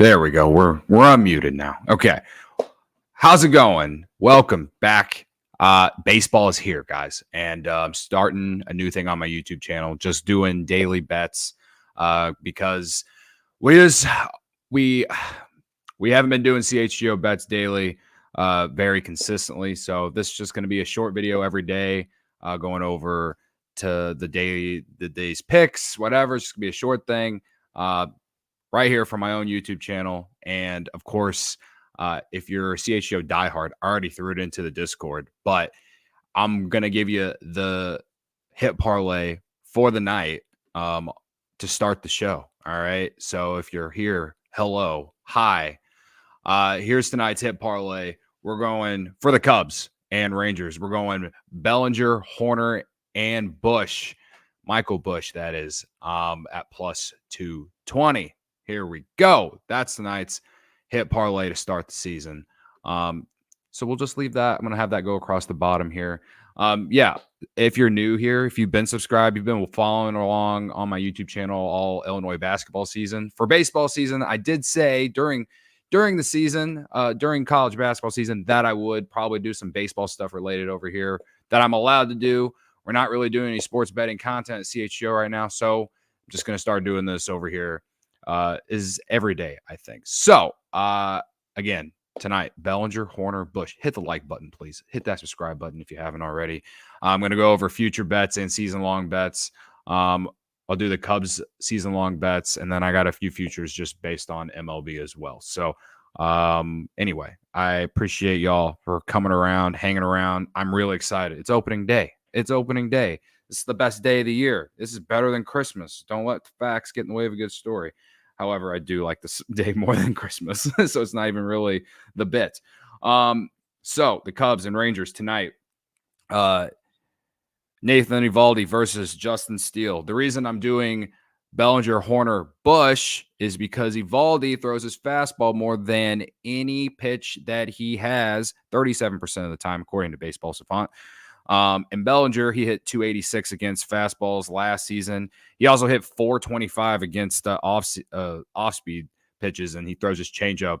There we go. We're unmuted now. Okay. How's it going? Welcome back. Baseball is here, guys, and I'm starting a new thing on my YouTube channel, just doing daily bets, because we haven't been doing CHGO bets daily, very consistently. So this is just going to be a short video every day, going over to the day's picks, whatever. It's just gonna be a short thing. Right here from my own YouTube channel. And of course, if you're a CHGO diehard, I already threw it into the Discord, but I'm going to give you the hit parlay for the night to start the show. All right. So if you're here, hello, hi. Here's tonight's hit parlay. We're going for the Cubs and Rangers. We're going Bellinger, Horner, and Bush. Michael Bush, that is, at plus 220. Here we go. That's tonight's hit parlay to start the season. So we'll just leave that. I'm going to have that go across the bottom here. Yeah, if you're new here, if you've been subscribed, you've been following along on my YouTube channel all Illinois basketball season. For baseball season, I did say during the season, during college basketball season, that I would probably do some baseball stuff related over here that I'm allowed to do. We're not really doing any sports betting content at CHGO right now, so I'm just going to start doing this over here. Is every day, I think. So, again, tonight, Bellinger, Horner, Bush. Hit the like button, please. Hit that subscribe button if you haven't already. I'm going to go over future bets and season-long bets. I'll do the Cubs season-long bets, and then I got a few futures just based on MLB as well. So, anyway, I appreciate y'all for coming around, hanging around. I'm really excited. It's opening day. It's opening day. This is the best day of the year. This is better than Christmas. Don't let the facts get in the way of a good story. However, I do like this day more than Christmas, so it's not even really the bit. So the Cubs and Rangers tonight. Nathan Eovaldi versus Justin Steele. The reason I'm doing Bellinger, Horner, Bush is because Eovaldi throws his fastball more than any pitch that he has, 37% of the time, according to Baseball Savant. And Bellinger, he hit 286 against fastballs last season. He also hit 425 against off-speed pitches, and he throws his changeup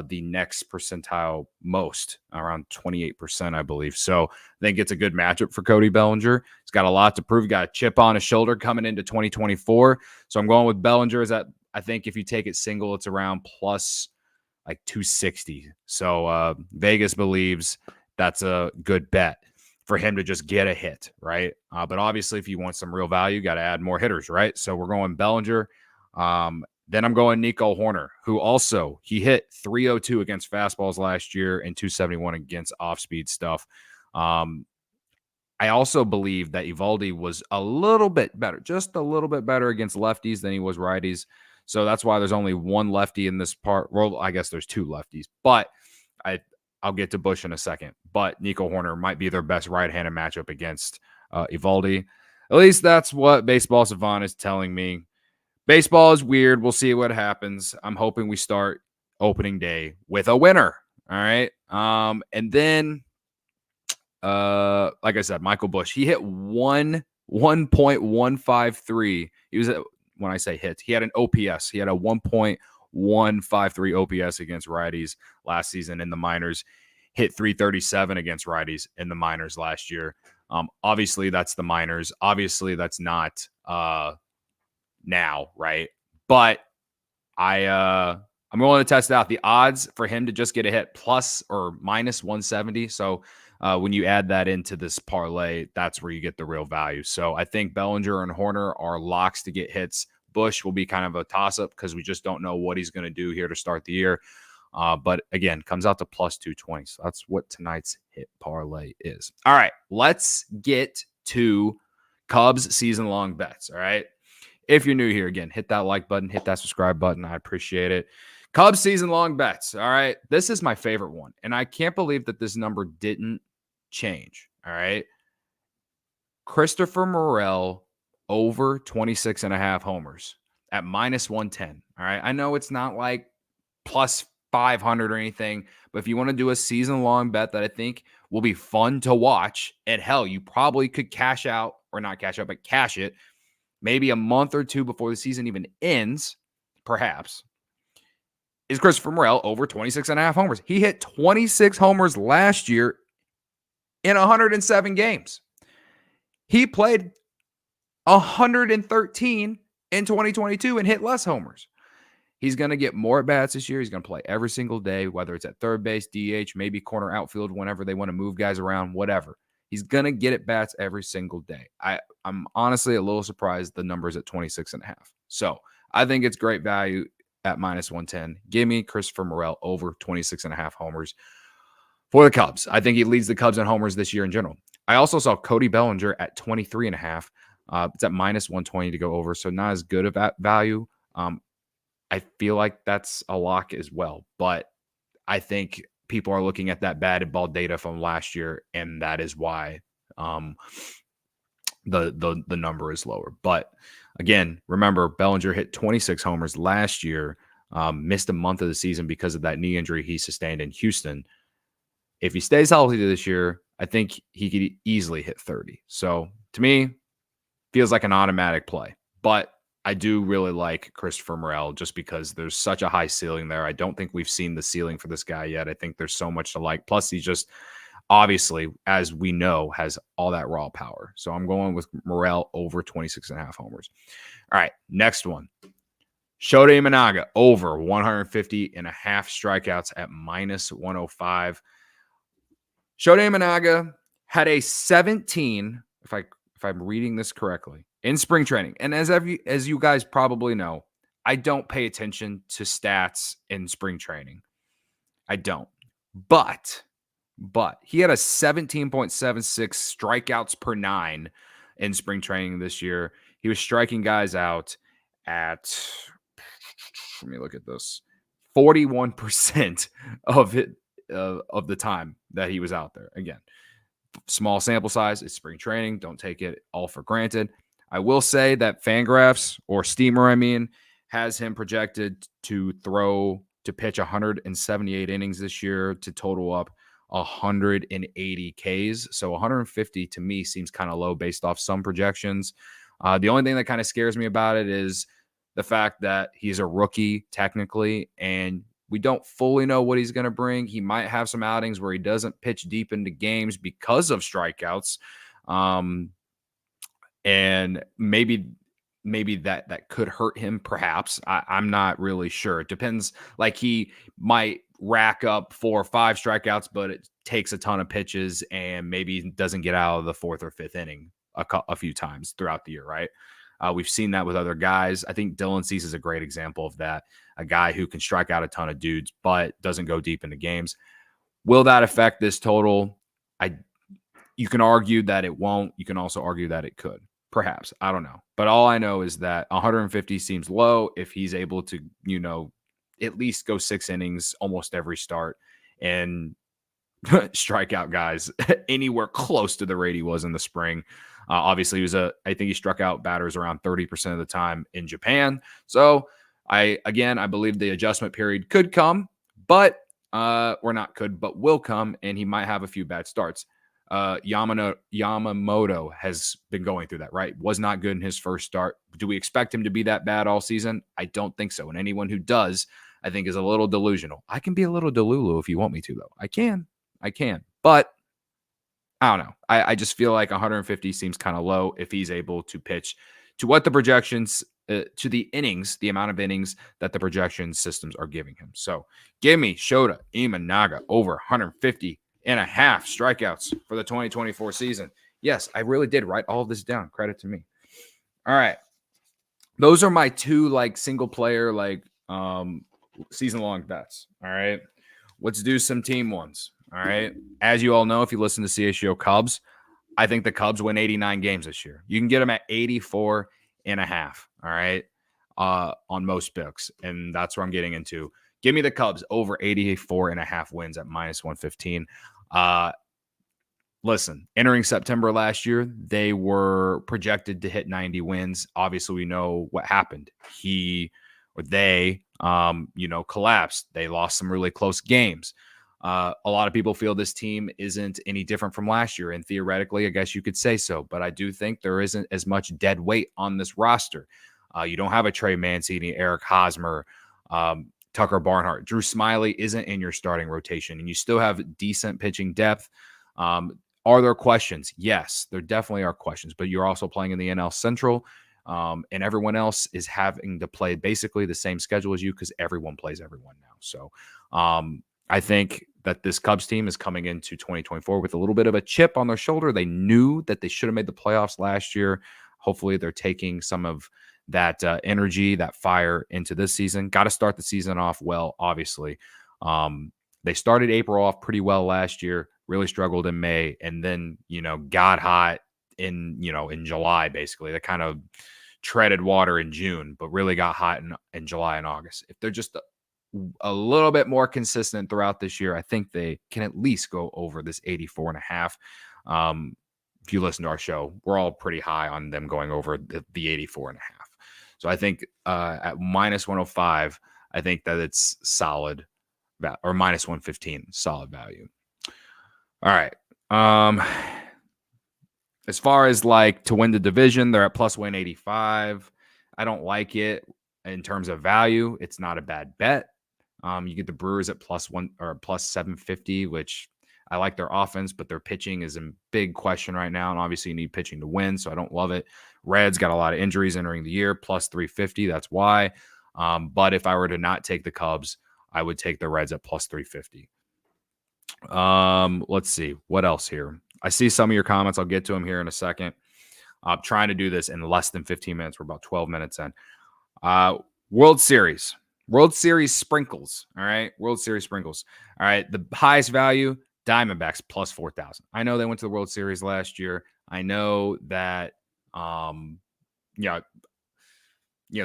the next percentile most, around 28%, I believe. So I think it's a good matchup for Cody Bellinger. He's got a lot to prove. He got a chip on his shoulder coming into 2024. So I'm going with Bellinger. I think if you take it single, it's around plus like 260. So Vegas believes that's a good bet for him to just get a hit, right? But obviously, if you want some real value, you got to add more hitters, right? So we're going Bellinger. Then I'm going Nico Horner, who also, he hit 302 against fastballs last year and 271 against off-speed stuff. I also believe that Eovaldi was a little bit better, just a little bit better against lefties than he was righties. So that's why there's only one lefty in this part. Well, I guess there's two lefties, but I'll get to Bush in a second, but Nico Horner might be their best right-handed matchup against Eovaldi. At least that's what Baseball Savant is telling me. Baseball is weird. We'll see what happens. I'm hoping we start opening day with a winner. All right. And then, like I said, Michael Bush, he hit 1.153. He was when I say hit, he had an OPS. He had a 1.153 OPS against righties last season in the minors, hit 337 against righties in the minors last year. Obviously that's the minors. Obviously that's not now, right? But I'm willing to test out the odds for him to just get a hit plus or minus 170. So when you add that into this parlay, that's where you get the real value. So I think Bellinger and Horner are locks to get hits. Bush will be kind of a toss-up because we just don't know what he's going to do here to start the year. But again, comes out to plus 220. So that's what tonight's hit parlay is. All right, let's get to Cubs season-long bets, all right? If you're new here, again, hit that like button, hit that subscribe button. I appreciate it. Cubs season-long bets, all right? This is my favorite one, and I can't believe that this number didn't change, all right? Christopher Morel over 26.5 homers at minus 110, all right? I know it's not like plus 500 or anything, but if you want to do a season-long bet that I think will be fun to watch, and hell, you probably could cash out, or not cash out, but cash it, maybe a month or two before the season even ends, perhaps. is Christopher Morel over 26.5 homers. He hit 26 homers last year in 107 games. He played 113 in 2022 and hit less homers. He's going to get more at-bats this year. He's going to play every single day, whether it's at third base, DH, maybe corner outfield whenever they want to move guys around, whatever. He's going to get at-bats every single day. I'm honestly a little surprised the number's at 26.5. So I think it's great value at -110. Give me Christopher Morel over 26.5 homers for the Cubs. I think he leads the Cubs in homers this year in general. I also saw Cody Bellinger at 23.5. It's at -120 to go over, so not as good of that value. I feel like that's a lock as well, but I think people are looking at that batted ball data from last year, and that is why the number is lower. But again, remember, Bellinger hit 26 homers last year, missed a month of the season because of that knee injury he sustained in Houston. If he stays healthy this year, I think he could easily hit 30. So to me, feels like an automatic play. But I do really like Christopher Morel just because there's such a high ceiling there. I don't think we've seen the ceiling for this guy yet. I think there's so much to like. Plus, he's just obviously, as we know, has all that raw power. So I'm going with Morel over 26.5 homers. All right, next one. Shohei Imanaga over 150.5 strikeouts at -105. Shohei Imanaga had a 17, if I'm reading this correctly, in spring training. And as you guys probably know, I don't pay attention to stats in spring training. I don't. But he had a 17.76 strikeouts per 9 in spring training this year. He was striking guys out at, let me look at this, 41% of it of the time that he was out there. Again, small sample size. It's spring training. Don't take it all for granted. I will say that Fangraphs, or Steamer, has him projected to pitch 178 innings this year to total up 180 Ks. So 150 to me seems kind of low based off some projections. The only thing that kind of scares me about it is the fact that he's a rookie technically, and we don't fully know what he's going to bring. He might have some outings where he doesn't pitch deep into games because of strikeouts. And maybe that could hurt him, perhaps. I'm not really sure. It depends. Like, he might rack up 4 or 5 strikeouts, but it takes a ton of pitches and maybe doesn't get out of the 4th or 5th inning a few times throughout the year, right? We've seen that with other guys. I think Dylan Cease is a great example of that. A guy who can strike out a ton of dudes, but doesn't go deep into games. Will that affect this total? You can argue that it won't. You can also argue that it could. Perhaps. I don't know. But all I know is that 150 seems low if he's able to, at least go 6 innings almost every start and strike out guys anywhere close to the rate he was in the spring. Obviously, I think he struck out batters around 30% of the time in Japan. So I believe the adjustment period could come, but will come, and he might have a few bad starts. Yamamoto has been going through that, right? Was not good in his first start. Do we expect him to be that bad all season? I don't think so. And anyone who does, I think, is a little delusional. I can be a little delulu if you want me to, though. I can. But I don't know. I just feel like 150 seems kind of low if he's able to pitch to what the projections, to the innings, the amount of innings that the projection systems are giving him. So give me Shota Imanaga over 150.5 strikeouts for the 2024 season. Yes, I really did write all of this down. Credit to me. All right. Those are my 2 single player, season long bets. All right. Let's do some team ones. All right. As you all know, if you listen to CHGO Cubs, I think the Cubs win 89 games this year. You can get them at 84.5. All right. On most books. And that's where I'm getting into. Give me the Cubs over 84.5 wins at -115. Listen, entering September last year, they were projected to hit 90 wins. Obviously, we know what happened. They collapsed. They lost some really close games. A lot of people feel this team isn't any different from last year, and theoretically, I guess you could say so. But I do think there isn't as much dead weight on this roster. You don't have a Trey Mancini, Eric Hosmer, Tucker Barnhart. Drew Smyly isn't in your starting rotation, and you still have decent pitching depth. Are there questions? Yes, there definitely are questions, but you're also playing in the NL Central, and everyone else is having to play basically the same schedule as you because everyone plays everyone now. So I think that this Cubs team is coming into 2024 with a little bit of a chip on their shoulder. They knew that they should have made the playoffs last year. Hopefully, they're taking some of that energy, that fire into this season. Got to start the season off well, obviously. They started April off pretty well last year, really struggled in May, and then, got hot in July, basically. They kind of treaded water in June, but really got hot in July and August. If they're just a little bit more consistent throughout this year, I think they can at least go over this 84.5. If you listen to our show, we're all pretty high on them going over the 84.5. So I think at minus 105, I think that it's solid, or minus 115, solid value. All right. As far as like to win the division, they're at plus 185. I don't like it in terms of value. It's not a bad bet. You get the Brewers at plus 750, which I like their offense, but their pitching is in big question right now. And obviously you need pitching to win, so I don't love it. Reds got a lot of injuries entering the year, plus 350. That's why. But if I were to not take the Cubs, I would take the Reds at plus 350. Let's see. What else here? I see some of your comments. I'll get to them here in a second. I'm trying to do this in less than 15 minutes. We're about 12 minutes in. World Series sprinkles. All right. World Series sprinkles. All right. The highest value, Diamondbacks plus 4,000. I know they went to the World Series last year. I know that, the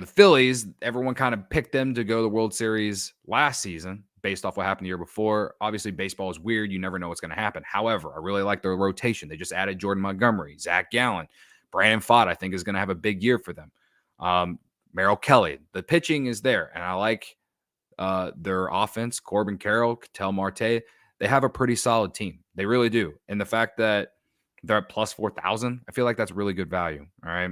Phillies, everyone kind of picked them to go to the World Series last season based off what happened the year before. Obviously, baseball is weird. You never know what's going to happen. However, I really like their rotation. They just added Jordan Montgomery, Zach Gallen, Brandon Pfaadt, I think is going to have a big year for them. Merrill Kelly. The pitching is there, and I like their offense. Corbin Carroll, Ketel Marte. They have a pretty solid team. They really do. And the fact that they're at plus 4,000, I feel like that's really good value. All right.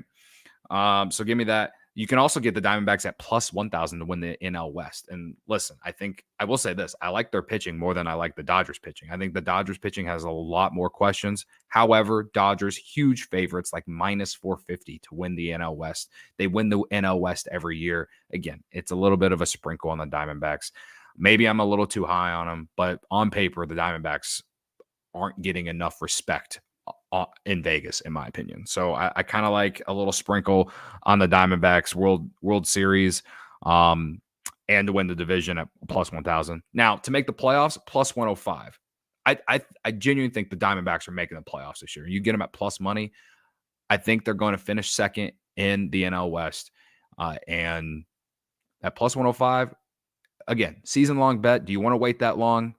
So give me that. You can also get the Diamondbacks at plus 1,000 to win the NL West. And listen, I think I will say this. I like their pitching more than I like the Dodgers pitching. I think the Dodgers pitching has a lot more questions. However, Dodgers, huge favorites, like minus 450 to win the NL West. They win the NL West every year. Again, it's a little bit of a sprinkle on the Diamondbacks. Maybe I'm a little too high on them, but on paper, the Diamondbacks aren't getting enough respect in Vegas, in my opinion. So I kind of like a little sprinkle on the Diamondbacks World Series and to win the division at plus 1,000. Now, to make the playoffs, plus 105. I genuinely think the Diamondbacks are making the playoffs this year. You get them at plus money. I think they're going to finish second in the NL West. And at plus 105, again, season-long bet. Do you want to wait that long?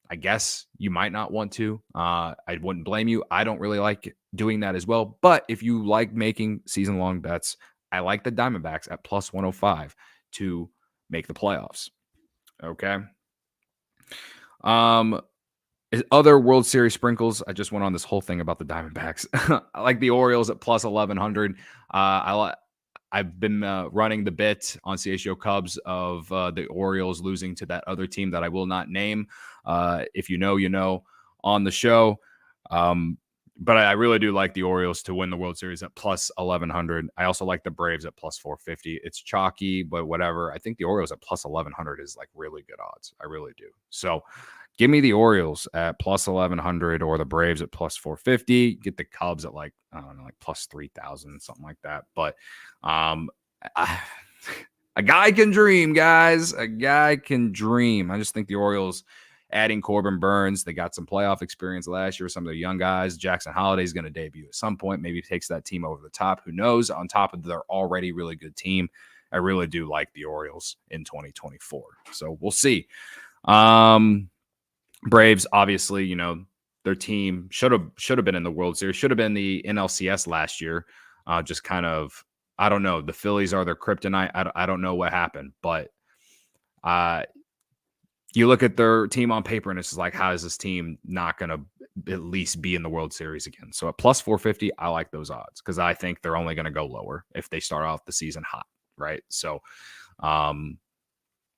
I guess you might not want to. I wouldn't blame you. I don't really like doing that as well. But if you like making season-long bets, I like the Diamondbacks at plus 105 to make the playoffs. Okay. Other World Series sprinkles. I just went on this whole thing about the Diamondbacks. I like the Orioles at plus 1,100. I've been running the bit on CHO Cubs of the Orioles losing to that other team that I will not name. If you know, you know, on the show. But I really do like the Orioles to win the World Series at plus 1,100. I also like the Braves at plus 450. It's chalky, but whatever. I think the Orioles at plus 1,100 is like really good odds. I really do. So give me the Orioles at plus 1,100 or the Braves at plus 450. Get the Cubs at like, I don't know, like plus 3,000, something like that. But a guy can dream, guys. A guy can dream. I just think the Orioles adding Corbin Burns, they got some playoff experience last year. Some of the young guys, Jackson Holiday is going to debut at some point. Maybe takes that team over the top. Who knows? On top of their already really good team, I really do like the Orioles in 2024. So we'll see. Braves, obviously, you know, their team should have been in the World Series, should have been the NLCS last year. Just kind of, I don't know. The Phillies are their kryptonite. I don't know what happened, but you look at their team on paper and it's just like, how is this team not going to at least be in the World Series again? So at plus 450, I like those odds because I think they're only going to go lower if they start off the season hot, right? So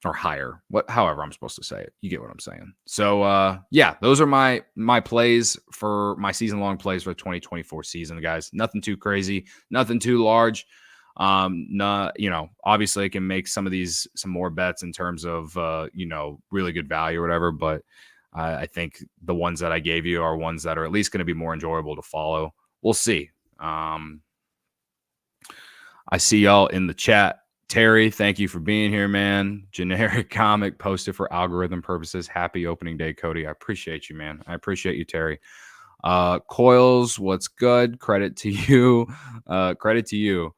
or higher. However I'm supposed to say it. You get what I'm saying. So yeah, those are my plays for my season-long plays for the 2024 season, guys. Nothing too crazy, nothing too large. Not, obviously I can make some more bets in terms of really good value or whatever, but I think the ones that I gave you are ones that are at least going to be more enjoyable to follow. We'll see. I see y'all in the chat. Terry, thank you for being here, man. Generic comic posted for algorithm purposes. Happy opening day, Cody. I appreciate you, man. I appreciate you, Terry. Coils, what's good? Credit to you. Credit to you.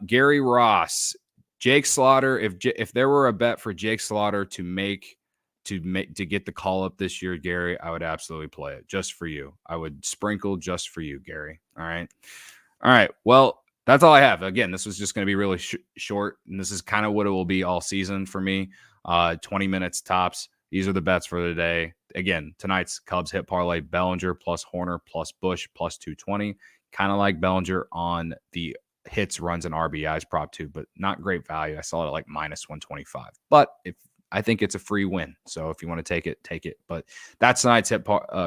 Gary Ross, Jake Slaughter. If there were a bet for Jake Slaughter to get the call up this year, Gary, I would absolutely play it just for you. I would sprinkle just for you, Gary. All right. Well, that's all I have. Again, this was just going to be really short, and this is kind of what it will be all season for me. 20 minutes tops. These are the bets for the day. Again, tonight's Cubs hit parlay: Bellinger plus Horner plus Bush plus 220. Kind of like Bellinger on the hits, runs, and RBIs prop too, but not great value. I saw it at like minus 125. But I think it's a free win. So if you want to take it, take it. But that's tonight's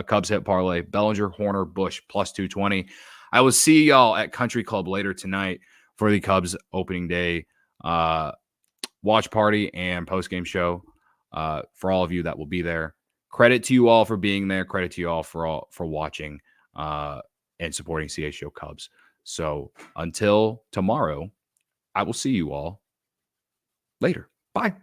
Cubs hit parlay: Bellinger, Horner, Bush plus 220. I will see y'all at Country Club later tonight for the Cubs opening day watch party and post-game show. For all of you that will be there, credit to you all for being there. Credit to you all for watching and supporting CHO Cubs. So until tomorrow, I will see you all later. Bye.